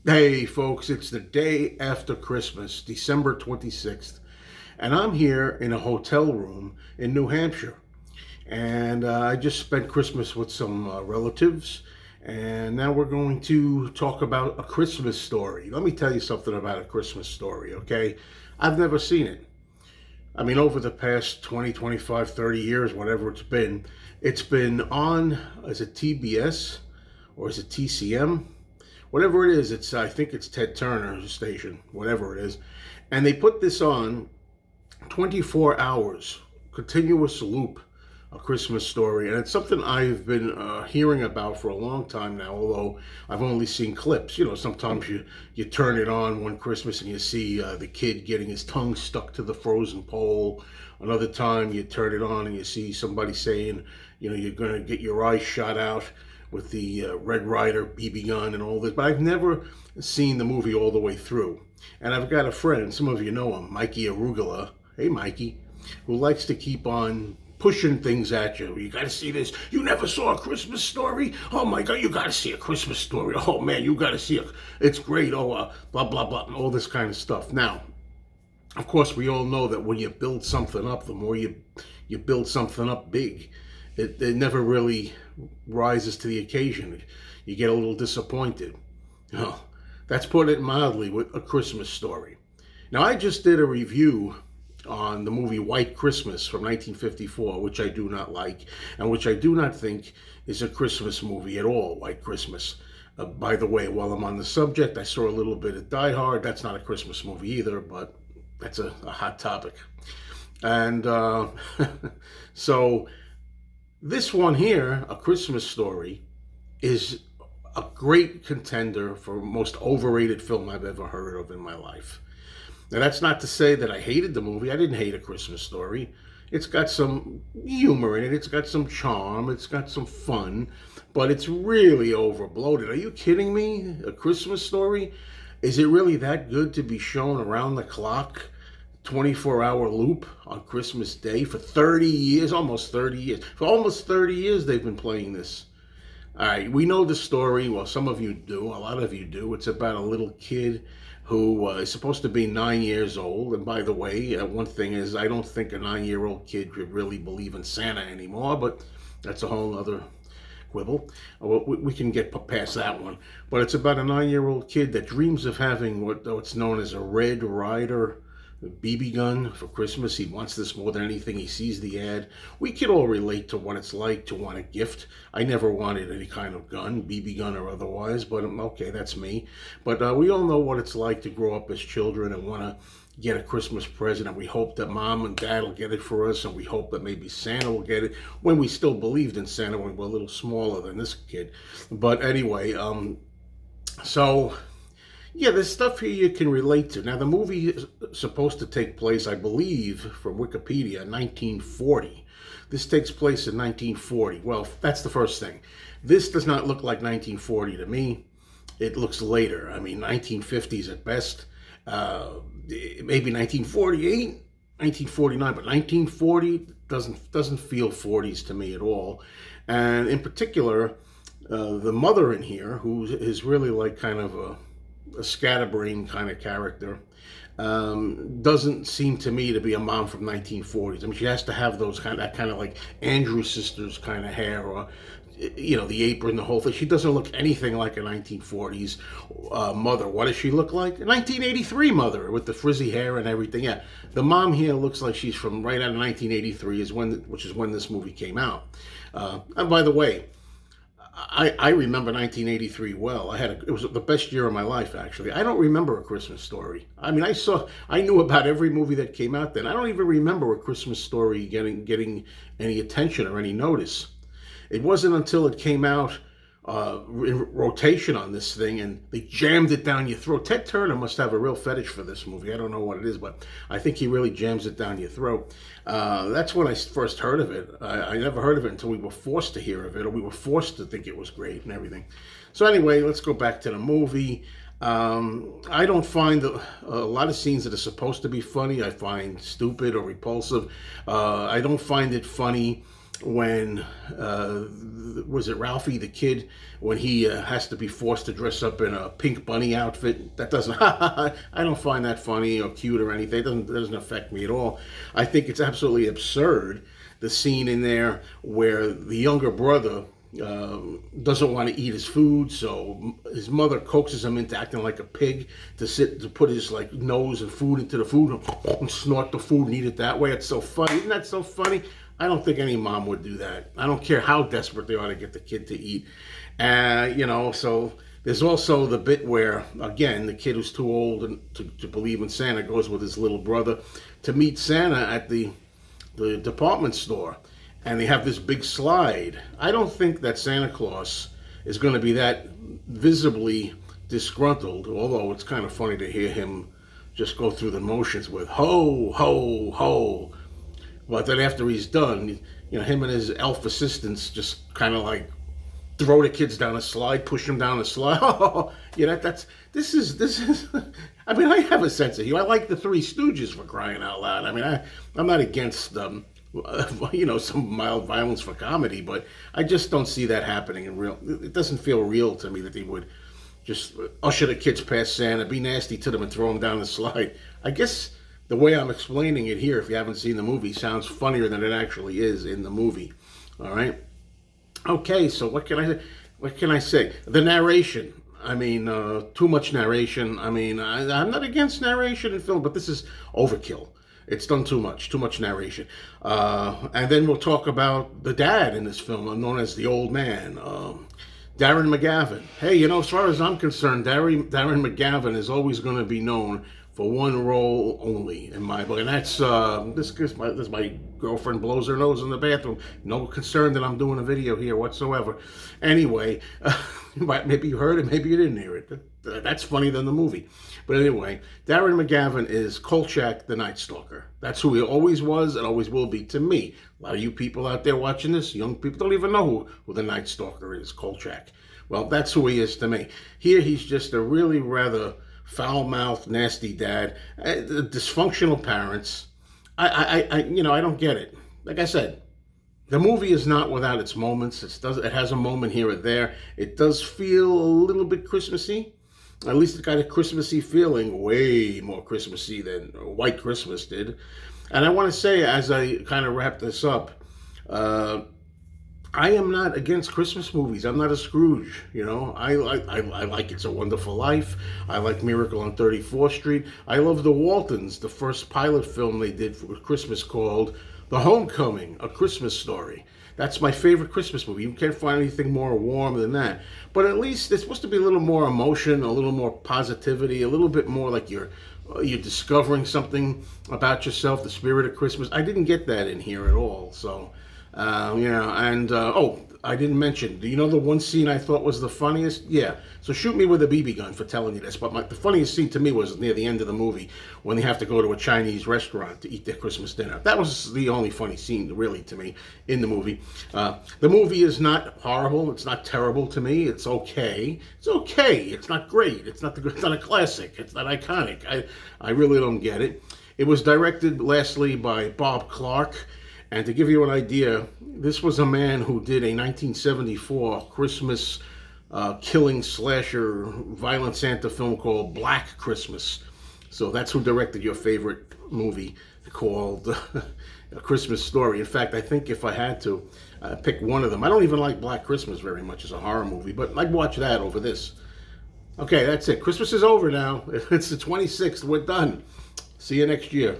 Hey, folks, it's the day after Christmas, December 26th, and I'm here in a hotel room in New Hampshire. And I just spent Christmas with some relatives, and now we're going to talk about A Christmas Story. Let me tell you something about A Christmas Story, okay? I've never seen it. I mean, over the past 20, 25, 30 years, whatever it's been on as a TBS or as a TCM, whatever it is. I think it's Ted Turner's station, whatever it is, and they put this on 24 hours, continuous loop, A Christmas Story, and it's something I've been hearing about for a long time now. Although I've only seen clips. You know, sometimes you turn it on one Christmas and you see the kid getting his tongue stuck to the frozen pole. Another time you turn it on and you see somebody saying, you know, you're going to get your eyes shot out with the Red Ryder BB gun and all this. But I've never seen the movie all the way through. And I've got a friend, some of you know him, Mikey Arugula. Hey, Mikey, who likes to keep on pushing things at you. You got to see this. You never saw A Christmas Story? Oh my God, you got to see A Christmas Story. Oh man, you got to see it. It's great. Oh, blah blah blah, all this kind of stuff. Now, of course, we all know that when you build something up, the more you build something up big, it never really rises to the occasion. You get a little disappointed. Oh, that's put it mildly with A Christmas Story. Now, I just did a review on the movie White Christmas from 1954, which I do not like, and which I do not think is a Christmas movie at all, White Christmas. By the way, while I'm on the subject, I saw a little bit of Die Hard. That's not a Christmas movie either, but that's a hot topic. And so this one here, A Christmas Story, is a great contender for most overrated film I've ever heard of in my life. Now, that's not to say that I hated the movie. I didn't hate A Christmas Story. It's got some humor in it. It's got some charm. It's got some fun. But it's really overbloated. Are you kidding me? A Christmas Story? Is it really that good to be shown around the clock, 24-hour loop on Christmas Day for 30 years? Almost 30 years. For almost 30 years they've been playing this. All right, we know the story. Well, some of you do. A lot of you do. It's about a little kid who is supposed to be 9 years old. And by the way, one thing is, I don't think a 9-year-old kid could really believe in Santa anymore, but that's a whole other quibble. We can get past that one. But it's about a 9-year-old kid that dreams of having what's known as a Red Ryder BB gun for Christmas. He wants this more than anything. He sees the ad. We could all relate to what it's like to want a gift. I never wanted any kind of gun, BB gun or otherwise, but okay, that's me. But we all know what it's like to grow up as children and want to get a Christmas present, and we hope that mom and dad will get it for us, and we hope that maybe Santa will get it, when we still believed in Santa when we were a little smaller than this kid. But anyway, so yeah, there's stuff here you can relate to. Now, the movie is supposed to take place, I believe, from Wikipedia, 1940. This takes place in 1940. Well, that's the first thing. This does not look like 1940 to me. It looks later. I mean, 1950s at best. Maybe 1948, 1949, but 1940 doesn't feel 40s to me at all. And in particular, the mother in here, who is really like kind of a scatterbrain kind of character, doesn't seem to me to be a mom from 1940s. I mean, she has to have that kind of like Andrew sisters kind of hair, or you know, the apron, the whole thing. She doesn't look anything like a 1940s mother. What does she look like? A 1983 mother with the frizzy hair and everything. Yeah, the mom here looks like she's from right out of 1983, which is when this movie came out. And by the way, I remember 1983 well. It was the best year of my life, actually. I don't remember A Christmas Story. I mean, I knew about every movie that came out then. I don't even remember A Christmas Story getting any attention or any notice. It wasn't until it came out in rotation on this thing and they jammed it down your throat. Ted Turner must have a real fetish for this movie. I don't know what it is, but I think he really jams it down your throat. That's when I first heard of it. I never heard of it until we were forced to hear of it, or we were forced to think it was great and everything. So anyway, let's go back to the movie. I don't find a lot of scenes that are supposed to be funny, I find stupid or repulsive. I don't find it funny when was it Ralphie the kid, when he has to be forced to dress up in a pink bunny outfit. That doesn't I don't find that funny or cute or anything. It doesn't affect me at all. I think it's absolutely absurd, the scene in there where the younger brother doesn't want to eat his food, so his mother coaxes him into acting like a pig to put his like nose and food into the food and snort the food and eat it that way. It's so funny. Isn't that so funny? I don't think any mom would do that. I don't care how desperate they are to get the kid to eat. So there's also the bit where, again, the kid who's too old to believe in Santa goes with his little brother to meet Santa at the department store. And they have this big slide. I don't think that Santa Claus is going to be that visibly disgruntled, although it's kind of funny to hear him just go through the motions with ho, ho, ho. But then after he's done, him and his elf assistants just kind of like throw the kids down a slide, push them down a slide. This is. I mean, I have a sense of humor. I like the Three Stooges, for crying out loud. I mean, I'm not against some mild violence for comedy, but I just don't see that happening in real. It doesn't feel real to me that they would just usher the kids past Santa, be nasty to them, and throw them down the slide. I guess the way I'm explaining it here, if you haven't seen the movie, sounds funnier than it actually is in the movie. All right. Okay, so what can I say? The narration. I mean, too much narration. I mean, I'm not against narration in film, but this is overkill. It's done too much narration. And then we'll talk about the dad in this film, known as the old man, Darren McGavin. Hey, as far as I'm concerned, Darren McGavin is always going to be known for one role only in my book, and that's this my girlfriend blows her nose in the bathroom. No concern that I'm doing a video here whatsoever. Anyway, maybe you heard it, maybe you didn't hear it. That's funnier than the movie. But anyway, Darren McGavin is Kolchak the Night Stalker. That's who he always was and always will be to me. A lot of you people out there watching this, young people, don't even know who the Night Stalker is, Kolchak. Well, that's who he is to me. Here, he's just a really rather foul-mouthed, nasty dad. Dysfunctional parents. I don't get it. Like I said, the movie is not without its moments. It has a moment here or there. It does feel a little bit Christmassy. At least it got a Christmassy feeling, way more Christmassy than White Christmas did. And I want to say, as I kind of wrap this up, I am not against Christmas movies. I'm not a Scrooge, I like It's a Wonderful Life. I like Miracle on 34th Street. I love The Waltons, the first pilot film they did for Christmas called The Homecoming, A Christmas Story. That's my favorite Christmas movie. You can't find anything more warm than that. But at least there's supposed to be a little more emotion, a little more positivity, a little bit more like you're discovering something about yourself, the spirit of Christmas. I didn't get that in here at all. So, I didn't mention, do you know the one scene I thought was the funniest? Yeah, so shoot me with a BB gun for telling you this, but the funniest scene to me was near the end of the movie when they have to go to a Chinese restaurant to eat their Christmas dinner. That was the only funny scene, really, to me, in the movie. The movie is not horrible. It's not terrible to me. It's okay. It's okay. It's not great. It's not a classic. It's not iconic. I really don't get it. It was directed, lastly, by Bob Clark. And to give you an idea, this was a man who did a 1974 Christmas killing slasher violent Santa film called Black Christmas. So that's who directed your favorite movie called A Christmas Story. In fact, I think if I had to pick one of them, I don't even like Black Christmas very much as a horror movie, but I'd watch that over this. Okay, that's it. Christmas is over now. It's the 26th. We're done. See you next year.